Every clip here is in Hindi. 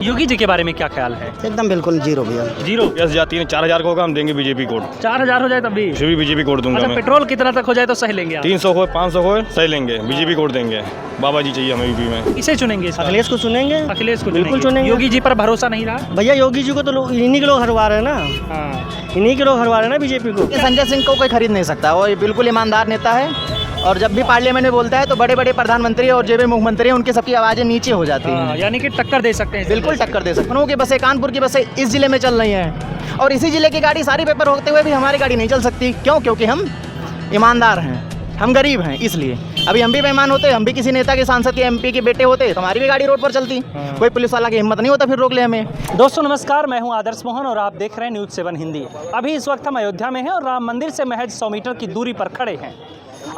योगी जी के बारे में क्या ख्याल है? एकदम बिल्कुल जीरो भैया। जीरो। यस जाती है 4000 को होगा, हम देंगे बीजेपी कोड। 4000 हो जाए तब भी? फिर भी बीजेपी कोड दूंगा अच्छा, मैं। पेट्रोल कितना तक हो जाए तो सही लेंगे आप? 300 हो 500 हो सही लेंगे, बीजेपी कोड देंगे। बाबा जी चाहिए हमें यूपी में। इसे चुनेंगे इस बार? अखिलेश को सुनेंगे, अखिलेश को बिल्कुल चुनेंगे। योगी जी पर भरोसा नहीं रहा? भैया योगी जी को तो इन्हीं के लोग हरवा रहे हैं ना, हाँ। इन्हीं के लोग हरवा रहे हैं ना बीजेपी को। संजय सिंह को कोई खरीद नहीं सकता, वो बिल्कुल ईमानदार नेता है और जब भी पार्लियामेंट में बोलता है तो बड़े बड़े प्रधानमंत्री और जो भी मुख्यमंत्री हैं उनकी सबकी आवाज़ें नीचे हो जाती हैं। यानी कि टक्कर दे सकते हैं? बिल्कुल टक्कर दे सकते हैं। कि बसें कानपुर की बसें इस जिले में चल रही हैं और इसी जिले की गाड़ी सारी पेपर होते हुए भी हमारी गाड़ी नहीं चल सकती। क्यों? क्योंकि हम ईमानदार हैं, हम गरीब हैं, इसलिए। अभी हम भी बेईमान होते, हम भी किसी नेता के, सांसद के, एमपी के बेटे होते तो हमारी भी गाड़ी रोड पर चलती। कोई पुलिस वाला की हिम्मत नहीं होता फिर रोक ले हमें। दोस्तों नमस्कार, मैं हूं आदर्श मोहन और आप देख रहे हैं न्यूज़ 7 हिंदी। अभी इस वक्त हम अयोध्या में हैं और राम मंदिर से महज 100 मीटर की दूरी पर खड़े हैं।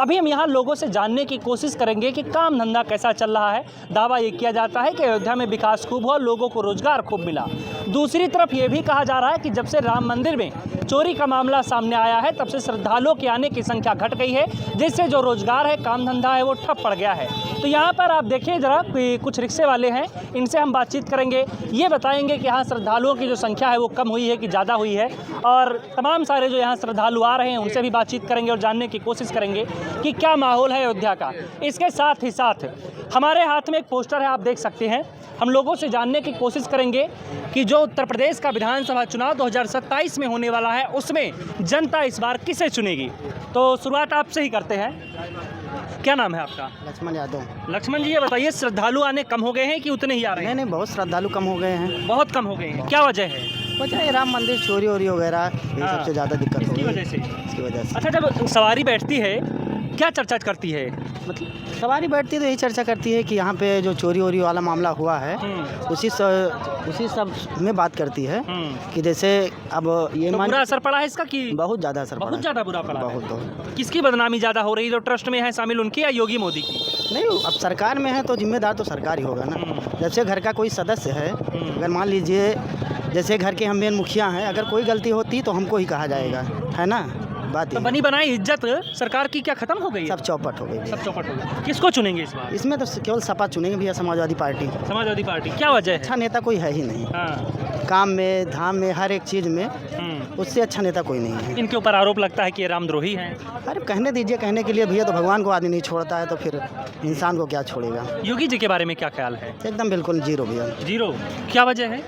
अभी हम यहाँ लोगों से जानने की कोशिश करेंगे कि काम धंधा कैसा चल रहा है। दावा ये किया जाता है कि अयोध्या में विकास खूब हुआ, लोगों को रोजगार खूब मिला। दूसरी तरफ ये भी कहा जा रहा है कि जब से राम मंदिर में चोरी का मामला सामने आया है तब से श्रद्धालुओं की आने की संख्या घट गई है, जिससे जो रोजगार है, काम धंधा है, वो ठप पड़ गया है। तो यहाँ पर आप देखिए ज़रा, कुछ रिक्शे वाले हैं, इनसे हम बातचीत करेंगे। ये बताएंगे कि यहाँ श्रद्धालुओं की जो संख्या है वो कम हुई है कि ज़्यादा हुई है, और तमाम सारे जो यहाँ श्रद्धालु आ रहे हैं उनसे भी बातचीत करेंगे और जानने की कोशिश करेंगे कि क्या माहौल है अयोध्या का। इसके साथ ही साथ हमारे हाथ में एक पोस्टर है, आप देख सकते हैं। हम लोगों से जानने की कोशिश करेंगे कि जो उत्तर प्रदेश का विधानसभा चुनाव 2027 में होने वाला है उसमें जनता इस बार किसे चुनेगी। तो शुरुआत आपसे ही करते हैं। क्या नाम है आपका? लक्ष्मण यादव। लक्ष्मण जी, ये बताइए, श्रद्धालु आने कम हो गए हैं कि उतने ही आ रहे हैं? नहीं, बहुत श्रद्धालु कम हो गए हैं। बहुत कम हो गए हैं। क्या वजह है? वजह है राम मंदिर चोरी वोरी वगैरह, ये हाँ। सबसे ज़्यादा दिक्कत हो इसकी गई। वजह से? इसकी वजह से। अच्छा, जब सवारी बैठती है क्या चर्चा करती है? मतलब सवारी बैठती तो यही चर्चा करती है कि यहाँ पे जो चोरी वोरी वाला मामला हुआ है उसी सब में बात करती है कि जैसे अब ये तो बुरा असर पड़ा है इसका कि बहुत ज़्यादा असर पड़ा बहुत है। ज़्यादा बुरा पड़ा है? बहुत। किसकी बदनामी ज़्यादा हो रही है, जो ट्रस्ट में है शामिल उनकी या योगी मोदी की? नहीं, अब सरकार में है तो जिम्मेदार तो सरकार ही होगा ना। जैसे घर का कोई सदस्य है, अगर मान लीजिए जैसे घर के हम मेन मुखिया हैं, अगर कोई गलती होती तो हमको ही कहा जाएगा, है ना बात। तो बनी बनाई इज्जत सरकार की क्या खत्म हो गई है? सब चौपट हो गई। सब चौपट हो गई। किसको चुनेंगे इस बार? इसमें तो केवल सपा चुनेंगे भैया, समाजवादी पार्टी। समाजवादी पार्टी। क्या वजह है? अच्छा नेता कोई है ही नहीं, हाँ। काम में धाम में हर एक चीज़ में उससे अच्छा नेता कोई नहीं है। इनके ऊपर आरोप लगता है कि ये रामद्रोही हैं। अरे कहने दीजिए, कहने के लिए भैया, तो भगवान को आदमी नहीं छोड़ता है तो फिर इंसान को क्या छोड़ेगा। योगी जी के बारे में क्या ख्याल है? एकदम बिल्कुल जीरो भैया। जीरो। क्या वजह है?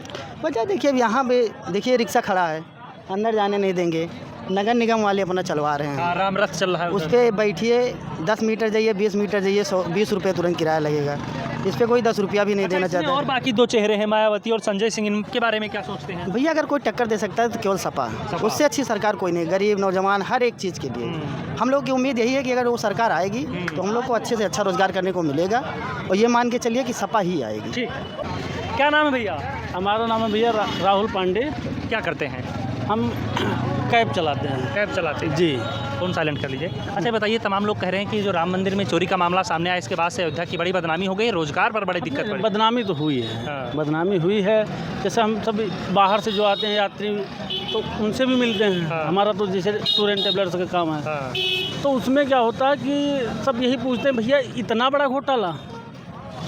वजह देखिए, अब यहाँ पे देखिए रिक्शा खड़ा है, अंदर जाने नहीं देंगे, नगर निगम वाले अपना चलवा रहे हैं। राम रथ चल रहा है, उस पर बैठिए 10 मीटर जाइए, 20 मीटर जाइए, 20 रुपये तुरंत किराया लगेगा। इस पर कोई 10 रुपया भी नहीं देना चाहता। और बाकी दो चेहरे हैं, मायावती और संजय सिंह, इनके बारे में क्या सोचते हैं? भैया अगर कोई टक्कर दे सकता है तो केवल सपा, उससे अच्छी सरकार कोई नहीं। गरीब नौजवान हर एक चीज़ के लिए हम लोग की उम्मीद यही है कि अगर वो सरकार आएगी तो हम लोग को अच्छे से अच्छा रोजगार करने को मिलेगा, और ये मान के चलिए कि सपा ही आएगी। ठीक। क्या नाम है भैया? हमारा नाम है भैया राहुल पांडे। क्या करते हैं? हम कैब चलाते हैं। कैब चलाते हैं? जी। फोन साइलेंट कर लीजिए। अच्छा बताइए, तमाम लोग कह रहे हैं कि जो राम मंदिर में चोरी का मामला सामने आया इसके बाद से अयोध्या की बड़ी बदनामी हो गई, रोजगार पर बड़ी दिक्कत पड़ी। बदनामी तो हुई है। हाँ। बदनामी हुई है। जैसे हम सब बाहर से जो आते हैं यात्री तो उनसे भी मिलते हैं। हाँ। हमारा तो जैसे टूर एंड ट्रेवलर्स का काम है। हाँ। तो उसमें क्या होता है कि सब यही पूछते हैं, भैया इतना बड़ा घोटाला?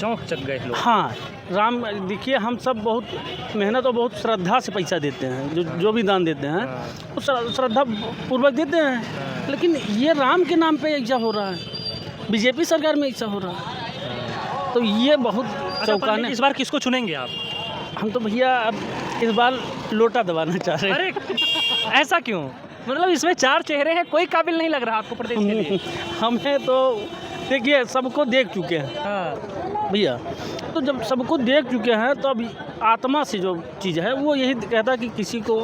चौंक चक गए लोग। हाँ, राम देखिए, हम सब बहुत मेहनत और बहुत श्रद्धा से पैसा देते हैं, जो भी दान देते हैं वो श्रद्धा पूर्वक देते हैं। लेकिन ये राम के नाम पे ऐसा हो रहा है, बीजेपी सरकार में ऐसा हो रहा है, तो ये बहुत चौंकाने। इस बार किसको चुनेंगे आप? हम तो भैया अब इस बार लोटा दबाना चाह रहे हैं। अरे ऐसा क्यों? मतलब इसमें 4 चेहरे हैं, कोई काबिल नहीं लग रहा आपको प्रदेश के लिए? हमें तो देखिए सबको देख चुके हैं। हाँ। भैया तो जब सबको देख चुके हैं तो अब आत्मा से जो चीज़ है वो यही कहता है कि किसी को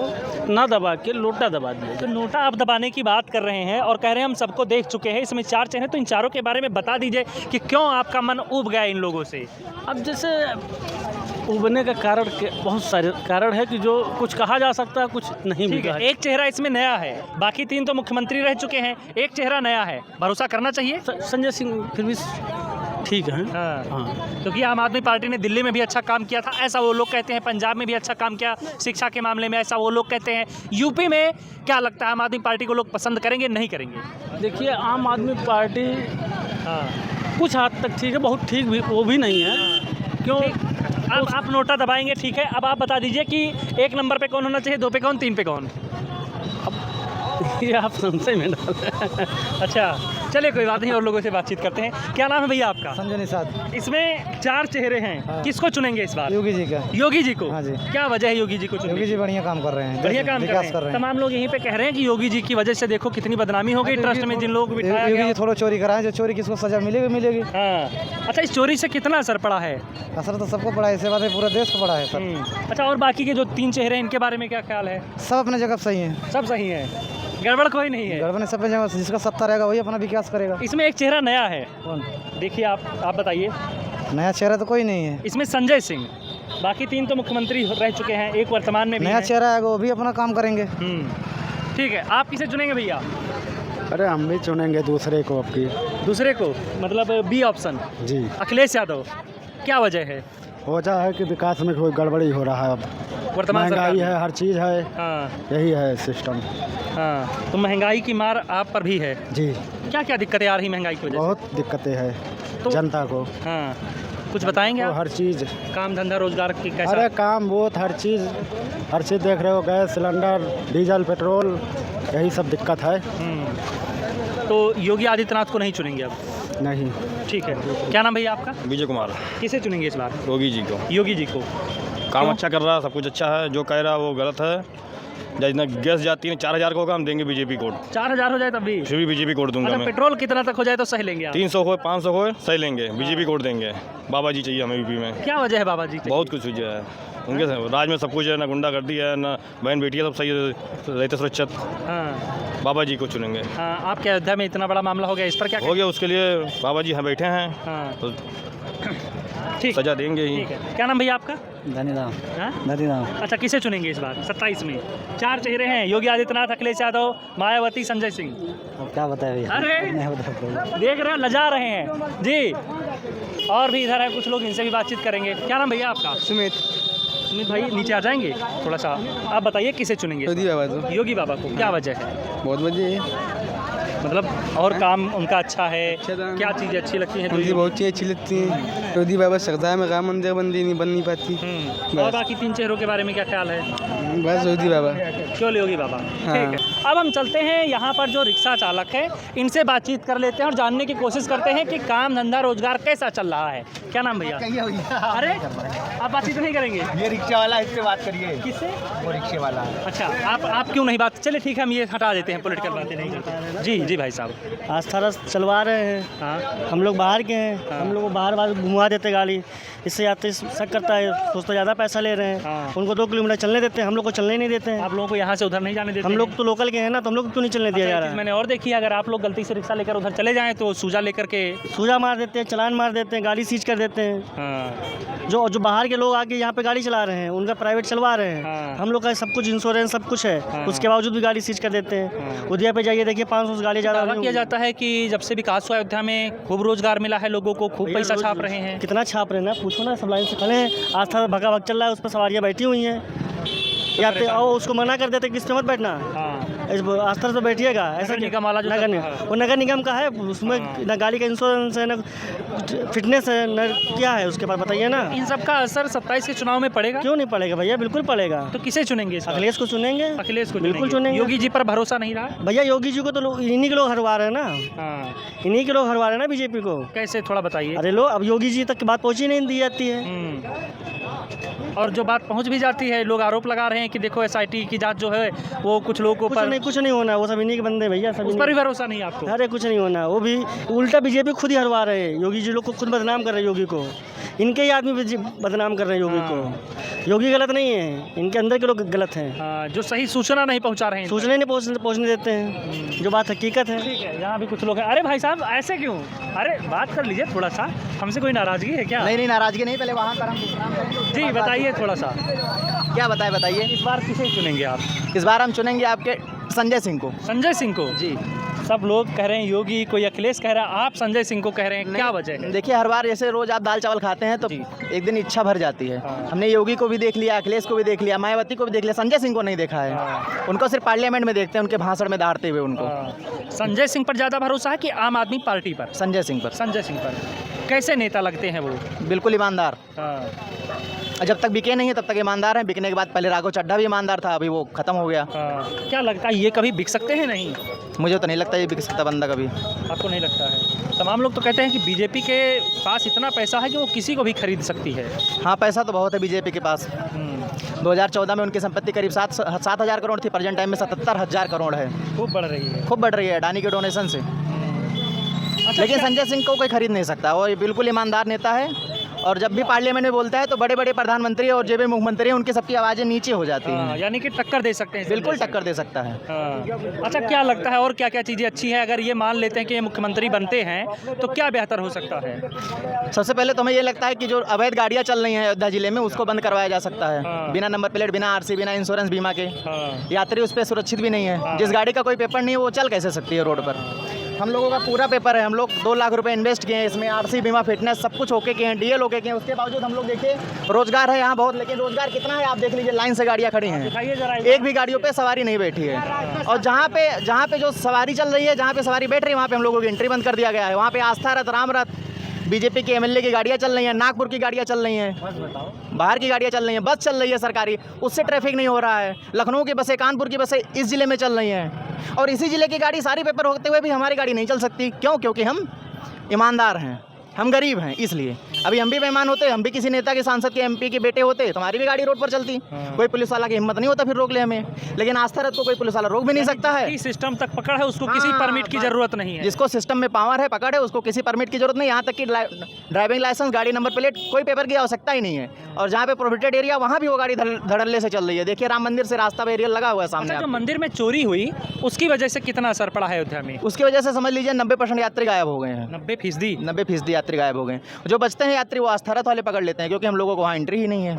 ना दबा के लोटा दबा दिया। तो नोटा आप दबाने की बात कर रहे हैं और कह रहे हैं हम सबको देख चुके हैं, इसमें 4 चेहरे, तो इन चारों के बारे में बता दीजिए कि क्यों आपका मन उब गया इन लोगों से? अब जैसे उबने का कारण बहुत सारे कारण है कि जो कुछ कहा जा सकता है, कुछ नहीं भी कहा। एक चेहरा इसमें नया है, बाकी 3 तो मुख्यमंत्री रह चुके हैं, एक चेहरा नया है, भरोसा करना चाहिए? संजय सिंह फिर भी ठीक है। हाँ। क्योंकि आम आदमी पार्टी ने दिल्ली में भी अच्छा काम किया था, ऐसा वो लोग कहते हैं। पंजाब में भी अच्छा काम किया शिक्षा के मामले में, ऐसा वो लोग कहते हैं। यूपी में क्या लगता है, आम आदमी पार्टी को लोग पसंद करेंगे नहीं करेंगे? देखिए, आम आदमी पार्टी कुछ हद तक ठीक है, बहुत ठीक भी वो भी नहीं है। क्यों? आप नोटा दबाएंगे, ठीक है। अब आप बता दीजिए कि 1 नंबर पे कौन होना चाहिए, 2 पे कौन, 3 पे कौन? ये आप संशय में डाल। अच्छा, चलिए कोई बात नहीं, और लोगों से बातचीत करते हैं। क्या नाम है भैया आपका? संजय निषाद। इसमें 4 चेहरे हैं, किसको चुनेंगे इस बार? योगी जी का। योगी जी को? हाँ जी। क्या वजह है योगी जी को चुनने की? जी बढ़िया काम कर रहे हैं, बढ़िया काम कर रहे हैं। तमाम लोग यहीं पे कह रहे हैं कि योगी जी की वजह से देखो कितनी बदनामी हो गई ट्रस्ट में जिन लोगों को बिठाया गया। थोड़ा चोरी कराएं, जो चोरी किसको सजा मिलेगी। हाँ, अच्छा, इस चोरी से कितना असर पड़ा है? असर तो सबको पड़ा है, इससे बात पूरे देश को पड़ा है सर। अच्छा, और बाकी के जो 3 चेहरे हैं इनके बारे में क्या ख्याल है? सब अपने जगह सही है, सब सही है, गड़बड़ कोई नहीं है? गड़बड़ सब जगह, जिसका सत्ता रहेगा वही अपना विकास करेगा। इसमें एक चेहरा नया है, कौन? देखिए आप बताइए। नया चेहरा तो कोई नहीं है इसमें संजय सिंह, बाकी 3 तो मुख्यमंत्री रह चुके हैं, एक वर्तमान में भी नया है। चेहरा आएगा, वो भी अपना काम करेंगे। ठीक है, आप किसे चुनेंगे भैया? अरे हम भी चुनेंगे दूसरे को, आपकी दूसरे को, मतलब बी ऑप्शन, जी। अखिलेश यादव। क्या वजह है? वजह है कि विकास में कोई गड़बड़ी हो रहा है, अब वर्तमान सरकार में? हर चीज़ है, हाँ यही है सिस्टम। हाँ, तो महंगाई की मार आप पर भी है। जी, क्या क्या दिक्कतें आ रही महंगाई की वजह से? बहुत दिक्कतें हैं तो- जनता को। हाँ, कुछ बताएंगे आप? हर चीज़, काम धंधा रोजगार की कैसा? अरे काम बहुत, हर चीज़ देख रहे हो, गैस सिलेंडर, डीजल, पेट्रोल, यही सब दिक्कत है। तो योगी आदित्यनाथ को नहीं चुनेंगे अब? नहीं। ठीक है, क्या नाम भैया आपका? विजय कुमार। किसे चुनेंगे इस बार? योगी जी को। योगी जी को। काम क्यों? अच्छा कर रहा है, सब कुछ अच्छा है, जो कह रहा है वो गलत है। जितना गैस जाती है 4000 को काम देंगे बीजेपी कोड, 4000 हो जाए तब भी? फिर भी बीजेपी कोड दूंगा अच्छा, मैं। पेट्रोल कितना तक हो जाए तो सही लेंगे आप? 300 हो 500 हो सही लेंगे, बीजेपी कोड देंगे। बाबा जी चाहिए हमें यूपी में। क्या वजह है बाबा जी? बहुत कुछ हुई है उनके राज में, सब कुछ है ना, गुंडागर्दी है ना, बहन बेटियाँ सब सही रहते सुरक्षित। हाँ बाबा जी को चुनेंगे। हाँ, आपके अयोध्या में इतना बड़ा मामला हो गया, इस पर क्या हो गया, उसके लिए बाबा जी यहाँ बैठे हैं, हाँ, तो ठीक, सजा देंगे ही। ठीक है। क्या नाम भैया आपका? धन्यवाद। हाँ? धन्यवाद। अच्छा, किसे चुनेंगे इस बार 27 में? 4 चेहरे हैं, योगी आदित्यनाथ, अखिलेश यादव, मायावती, संजय सिंह। अब क्या बताए भैया? अरे देख रहे हो, लजा रहे हैं जी। और भी इधर है कुछ लोग, इनसे भी बातचीत करेंगे। क्या नाम भैया आपका? सुमित। सुमित भाई नीचे आ जाएंगे थोड़ा सा, आप बताइए किसे चुनेंगे? योगी बाबा को। क्या वजह है? बहुत वजह है, मतलब और काम उनका अच्छा है? क्या चीज़ें अच्छी लगती हैं? मुझे बहुत चीज़ें अच्छी लगती हैं। योगी बाबा सरदार में राम मंदिर बन नहीं पाती। और बाकी 3 चेहरों के बारे में क्या ख्याल है? बस योगी बाबा। क्यों योगी बाबा? हाँ। ठीक है, अब हम चलते हैं यहाँ पर जो रिक्शा चालक है, इनसे बातचीत कर लेते हैं और जानने की कोशिश करते हैं कि काम धंधा रोजगार कैसा चल रहा है। क्या नाम भैया? अरे आप बातचीत नहीं करेंगे? ये रिक्शा वाला, इससे बात करिए। किससे? वो रिक्शे वाला। अच्छा, आप क्यों नहीं बात? चलिए ठीक है, हम ये हटा देते हैं, पॉलिटिकल बातें नहीं करते। जी जी भाई साहब। आस्था रस चलवा रहे हैं। हाँ हम लोग बाहर के हैं, हम लोग को बाहर घुमा देते गाड़ी, इससे यात्री शक करता है, सोचता ज़्यादा पैसा ले रहे हैं। हाँ। उनको 2 किलोमीटर चलने देते हैं, हम लोग को चलने नहीं देते हैं। आप लोगों को यहाँ से उधर नहीं जाने देते? हम लोग तो लोकल के हैं ना, तो हम लोग क्यों नहीं चलने दिया जा अच्छा, रहा एक चीज़ है? मैंने और देखी है, अगर आप लोग गलती से रिक्शा लेकर उधर चले जाएं तो सूजा लेकर के सूजा मार देते हैं, चलान मार देते हैं, गाड़ी सीज कर देते हैं। हाँ, जो बाहर के लोग आके यहाँ पे गाड़ी चला रहे हैं, उनका प्राइवेट चलवा रहे हैं। हाँ। हम लोग का सब कुछ इंश्योरेंस सब कुछ है, हाँ। उसके बावजूद भी गाड़ी सीज कर देते हैं। उदया पे जाइए, देखिए 500 गाड़ी ज़्यादा दावा किया जाता है कि जब से विकास हुआ अयोध्या में खूब रोजगार मिला है लोगों को, खूब पैसा छाप रहे हैं। कितना छाप रहे हैं ना, पूछो ना, सब लाइन से खड़े हैं, आस्था भगा भग चल रहा है, उस पर सवारियाँ बैठी हुई हैं। यात्री आओ, उसको मना कर देते कि इस पे मत बैठना, हाँ, इस आस्था से बैठिएगा। ऐसा नगर निगम वाला जो नगर करता निगम, है। वो नगर निगम का है, उसमें ना गाड़ी का इंश्योरेंस है, ना फिटनेस है, ना क्या है उसके पास, बताइए ना। इन सब का असर 27 के चुनाव में पड़ेगा? क्यों नहीं पड़ेगा भैया, बिल्कुल पड़ेगा। तो किसे चुनेंगे इस बार? अखिलेश को चुनेंगे। अखिलेश को बिल्कुल चुनेंगे। योगी जी पर भरोसा नहीं रहा? भैया योगी जी को तो इन्हीं के लोग हरवा रहे हैं ना, हाँ, इन्हीं के लोग हरवा रहे हैं ना बीजेपी को। कैसे, थोड़ा बताइए। अरे लो, अब योगी जी तक बात पहुंची नहीं दी जाती है। और जो बात पहुंच भी जाती है, लोग आरोप लगा रहे हैं कि देखो SIT की जांच जो है वो कुछ लोगों को कुछ नहीं होना, वो सब इन्हीं के बंदे भैया, सब उस पर भी भरोसा नहीं आपको? अरे कुछ नहीं होना, वो भी उल्टा बीजेपी खुद ही हरवा रहे हैं, योगी जी लोग को खुद बदनाम कर रहे हैं योगी को, इनके ही आदमी बदनाम कर रहे हैं योगी को। योगी गलत नहीं है, इनके अंदर के लोग गलत हैं। हाँ, जो सही सूचना नहीं पहुंचा रहे हैं, सूचना नहीं पहुंचने देते हैं, जो बात हकीकत है। ठीक है, यहाँ भी कुछ लोग हैं। अरे भाई साहब, ऐसे क्यों? अरे बात कर लीजिए थोड़ा सा, हमसे कोई नाराजगी है क्या? नहीं नाराजगी नहीं, पहले वहाँ पर हम जी बताइए थोड़ा सा, क्या बताइए। इस बार किसे चुनेंगे आप? इस बार हम चुनेंगे आपके संजय सिंह को। संजय सिंह को? जी। सब लोग कह रहे हैं योगी, कोई अखिलेश कह रहा है, आप संजय सिंह को कह रहे हैं, क्या वजह है? देखिए, हर बार जैसे रोज आप दाल चावल खाते हैं तो जी। एक दिन इच्छा भर जाती है। हाँ। हमने योगी को भी देख लिया, अखिलेश को भी देख लिया, मायावती को भी देख लिया, संजय सिंह को नहीं देखा है। हाँ। उनको सिर्फ पार्लियामेंट में देखते हैं, उनके भाषण में दहाड़ते हुए उनको। संजय सिंह पर ज़्यादा भरोसा है कि आम आदमी पार्टी पर? संजय सिंह पर। संजय सिंह पर। कैसे नेता लगते हैं वो? बिल्कुल ईमानदार। हाँ, और जब तक बिके नहीं है तब तक ईमानदार हैं। बिकने के बाद पहले राघव चड्ढा भी ईमानदार था, अभी वो ख़त्म हो गया। क्या लगता है ये कभी बिक सकते हैं? नहीं, मुझे तो नहीं लगता ये बिक सकता बंदा कभी। आपको नहीं लगता है? तमाम लोग तो कहते हैं कि बीजेपी के पास इतना पैसा है कि वो किसी को भी खरीद सकती है। हाँ, पैसा तो बहुत है बीजेपी के पास। 2014 में उनकी संपत्ति करीब 7,000 करोड़ थी, प्रेजेंट टाइम में 77,000 करोड़ है। खूब बढ़ रही है। खूब बढ़ रही है अडानी के डोनेशन से। लेकिन संजय सिंह को कोई खरीद नहीं सकता, वो बिल्कुल ईमानदार नेता है। और जब भी पार्लियामेंट में बोलता है तो बड़े बड़े प्रधानमंत्री और जो भी मुख्यमंत्री हैं उनकी सबकी आवाज़ें नीचे हो जाती हैं। यानी कि टक्कर दे सकते हैं। बिल्कुल टक्कर दे सकता है। अच्छा, क्या लगता है और क्या क्या चीज़ें अच्छी है? अगर ये मान लेते हैं कि ये मुख्यमंत्री बनते हैं तो क्या बेहतर हो सकता है? सबसे पहले तो हमें ये लगता है कि जो अवैध गाड़ियाँ चल रही हैं अयोध्या जिले में उसको बंद करवाया जा सकता है। बिना नंबर प्लेट, बिना आरसी, बिना इंश्योरेंस बीमा के। यात्री उस पर सुरक्षित भी नहीं है। जिस गाड़ी का कोई पेपर नहीं है वो चल कैसे सकती है रोड पर? हम लोगों का पूरा पेपर है, हम लोग 2 लाख रुपए इन्वेस्ट किए हैं इसमें, आरसी, बीमा, फिटनेस सब कुछ होके किए हैं, डीएल होके किए हैं। उसके बावजूद हम लोग देखिए रोजगार है यहाँ बहुत, लेकिन रोजगार कितना है आप देख लीजिए, लाइन से गाड़ियाँ खड़ी हैं, एक भी गाड़ियों पे सवारी नहीं बैठी है। और जहाँ पे जो सवारी चल रही है, जहाँ पे सवारी बैठ रही है वहाँ पे हम लोगों की एंट्री बंद कर दिया गया है। वहाँ पे आस्था रथ, राम रथ, बीजेपी के एमएलए की गाड़ियाँ चल रही हैं, नागपुर की गाड़ियाँ चल रही हैं, बाहर की गाड़ियाँ चल रही हैं, बस चल रही है सरकारी, उससे ट्रैफिक नहीं हो रहा है। लखनऊ की बसें, कानपुर की बसें इस ज़िले में चल रही हैं, और इसी ज़िले की गाड़ी सारी पेपर होते हुए भी हमारी गाड़ी नहीं चल सकती। क्यों? क्योंकि हम ईमानदार हैं, हम गरीब हैं, इसलिए। अभी हम भी बेईमान होते, हम भी किसी नेता के, सांसद के, एमपी के बेटे होते तो हमारी भी गाड़ी रोड पर चलती। कोई पुलिस वाला की हिम्मत नहीं होता फिर रोक ले हमें, लेकिन आस्था रथ को कोई पुलिस वाला रोक भी नहीं सकता है। सिस्टम तक पकड़ है, उसको किसी परमिट की जरूरत नहीं है। जिसको सिस्टम में पावर है, पकड़ है, उसको किसी परमिट की जरूरत नहीं। यहाँ तक कि ड्राइविंग लाइसेंस, गाड़ी नंबर प्लेट, कोई पेपर की आवश्यकता ही नहीं है। और जहाँ पे प्रोहिबिटेड एरिया वहाँ भी वो गाड़ी धड़ल्ले से चल रही है। देखिए राम मंदिर से रास्ता बैरियर लगा हुआ है सामने। जो मंदिर में चोरी हुई उसकी वजह से कितना असर पड़ा है अयोध्या में? उसकी वजह से समझ लीजिए 90% यात्री गायब हो गए हैं। 90% यात्री गायब हो गए। जो बचते हैं यात्री वो आस्था रथ वाले पकड़ लेते हैं, क्योंकि हम लोगों को वहाँ एंट्री ही नहीं है।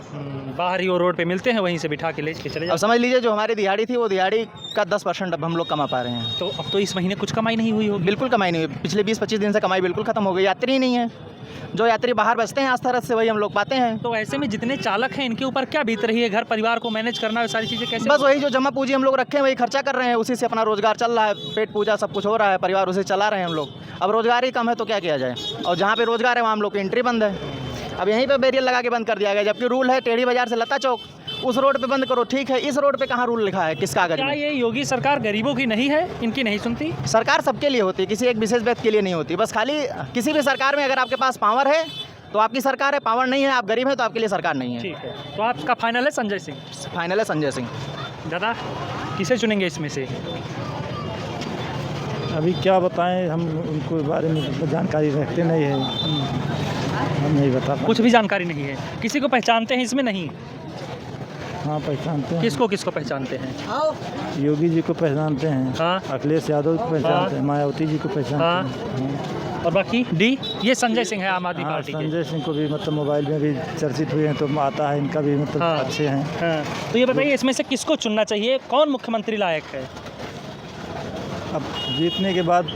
बाहर ही वो रोड पे मिलते हैं, वहीं से बिठा के ले चले जाओ। अब समझ लीजिए जो हमारी दिहाड़ी थी वो दिहाड़ी का 10% अब हम लोग कमा पा रहे हैं। तो अब तो इस महीने कुछ कमाई नहीं हुई होगी? बिल्कुल कमाई नहीं हुई, पिछले 20-25 दिन से कमाई बिल्कुल खत्म हो गई, यात्री ही नहीं है। जो यात्री बाहर बचते हैं आस्था रथ से वही हम लोग पाते हैं। तो ऐसे में जितने चालक हैं इनके ऊपर क्या बीत रही है? घर परिवार को मैनेज करना, ये सारी चीज़ें कैसे? बस वही जो जमा पूंजी हम लोग रखे हैं वही खर्चा कर रहे हैं, उसी से अपना रोजगार चल रहा है, पेट पूजा सब कुछ हो रहा है, परिवार उसे चला रहे हैं हम लोग। अब रोजगार ही कम है तो क्या किया जाए? और जहाँ पे रोजगार है वहाँ हम लोग की एंट्री बंद है। अब यहीं पे बैरियर लगा के बंद कर दिया गया, जबकि रूल है टेढ़ी बाजार से लता चौक, उस रोड पे बंद करो, ठीक है। इस रोड पे कहाँ रूल लिखा है, किस कागज क्या में? ये योगी सरकार गरीबों की नहीं है, इनकी नहीं सुनती? सरकार सबके लिए होती है, किसी एक विशेष व्यक्ति के लिए नहीं होती। बस खाली किसी भी सरकार में अगर आपके पास पावर है तो आपकी सरकार है, पावर नहीं है, आप गरीब हैं तो आपके लिए सरकार नहीं है। ठीक है, तो आपका फाइनल है संजय सिंह? फाइनल है संजय सिंह। दादा किसे चुनेंगे इसमें से? अभी क्या बताएं, हम उनको बारे में जानकारी रखते नहीं है, हम नहीं बता पाते। कुछ भी जानकारी नहीं है? किसी को पहचानते हैं इसमें? नहीं। हाँ, पहचानते हैं। किसको पहचानते हैं? योगी जी को पहचानते हैं, हाँ। अखिलेश यादव को पहचानते हैं, मायावती जी को पहचानते हैं। और बाकी डी, ये संजय सिंह है आम आदमी हाँ, पार्टी के। संजय सिंह को भी मतलब मोबाइल में भी चर्चित हुए हैं तो आता है, इनका भी मतलब हाँ। अच्छे हैं। हाँ। तो ये बताइए इसमें से किसको चुनना चाहिए, कौन मुख्यमंत्री लायक है? अब जीतने के बाद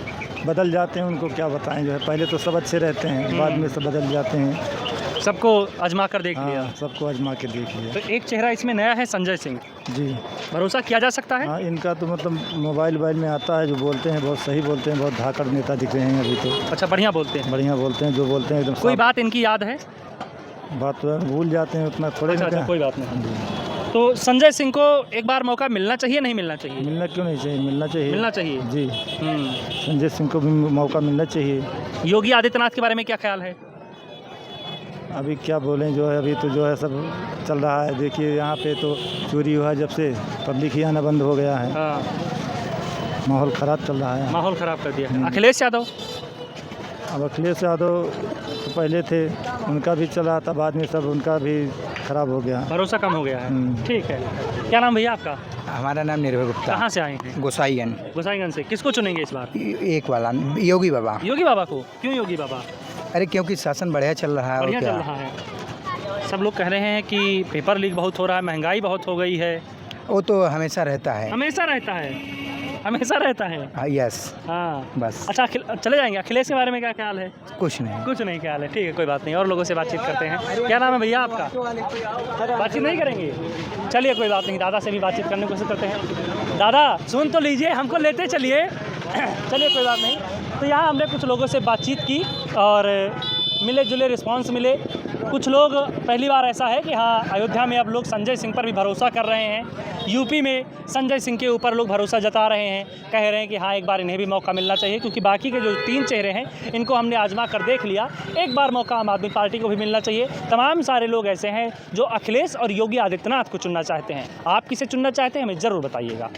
बदल जाते हैं, उनको क्या बताएं। जो है पहले तो सब अच्छे रहते हैं, बाद में सब बदल जाते हैं। सबको आजमा कर देख लिया। हाँ, सबको आजमा के देख लिया। तो एक चेहरा इसमें नया है संजय सिंह, जी भरोसा किया जा सकता है? हाँ, इनका तो मतलब मोबाइल में आता है, जो बोलते हैं बहुत सही बोलते हैं, बहुत धाकड़ नेता दिख रहे हैं अभी तो। अच्छा, बढ़िया बोलते हैं? बढ़िया बोलते हैं, जो बोलते हैं एकदम कोई साफ। बात इनकी याद है? बात तो भूल जाते हैं उतना थोड़े। अच्छा, कोई बात नहीं। तो संजय सिंह को एक बार मौका मिलना चाहिए, नहीं मिलना चाहिए? मिलना क्यों नहीं चाहिए, मिलना चाहिए। मिलना चाहिए जी। संजय सिंह को भी मौका मिलना चाहिए। योगी आदित्यनाथ के बारे में क्या ख्याल है? अभी क्या बोलें, जो है अभी तो जो है सब चल रहा है। देखिए यहाँ पे तो चोरी हुआ जब से, पब्लिक ही आना बंद हो गया है। माहौल ख़राब चल रहा है। माहौल ख़राब कर दिया है। अखिलेश यादव? अब अखिलेश यादव तो पहले थे, उनका भी चला था, बाद में सब उनका भी खराब हो गया, भरोसा कम हो गया है। ठीक है, क्या नाम भैया आपका? हमारा नाम निर्भय गुप्ता। कहाँ से आए हैं? गोसाईगंज। गोसाईगंज से। किसको चुनेंगे इस बार? एक वाला योगी बाबा। योगी बाबा को? क्यों योगी बाबा? अरे क्योंकि शासन बढ़िया चल रहा है। बढ़िया चल रहा है। सब लोग कह रहे हैं कि पेपर लीक बहुत हो रहा है, महंगाई बहुत हो गई है। वो तो हमेशा रहता है। हमेशा रहता है, हमेशा रहता है। हाँ, यस। हाँ बस। अच्छा, चले जाएंगे। अखिलेश के बारे में क्या ख्याल है? कुछ नहीं। कुछ नहीं ख्याल है। ठीक है, कोई बात नहीं, और लोगों से बातचीत करते हैं। क्या नाम है भैया आपका? बातचीत नहीं करेंगे? चलिए कोई बात नहीं, दादा से भी बातचीत करने की कोशिश करते हैं। दादा सुन तो लीजिए, हमको लेते चलिए। चलिए कोई बात नहीं। तो यहाँ हमने कुछ लोगों से बातचीत की और मिले जुले रिस्पांस मिले। कुछ लोग पहली बार ऐसा है कि हाँ, अयोध्या में अब लोग संजय सिंह पर भी भरोसा कर रहे हैं। यूपी में संजय सिंह के ऊपर लोग भरोसा जता रहे हैं, कह रहे हैं कि हाँ, एक बार इन्हें भी मौका मिलना चाहिए, क्योंकि बाकी के जो 3 चेहरे हैं इनको हमने आजमा कर देख लिया, एक बार मौका आम आदमी पार्टी को भी मिलना चाहिए। तमाम सारे लोग ऐसे हैं जो अखिलेश और योगी आदित्यनाथ को चुनना चाहते हैं। आप किसे चुनना चाहते हैं, हमें ज़रूर बताइएगा।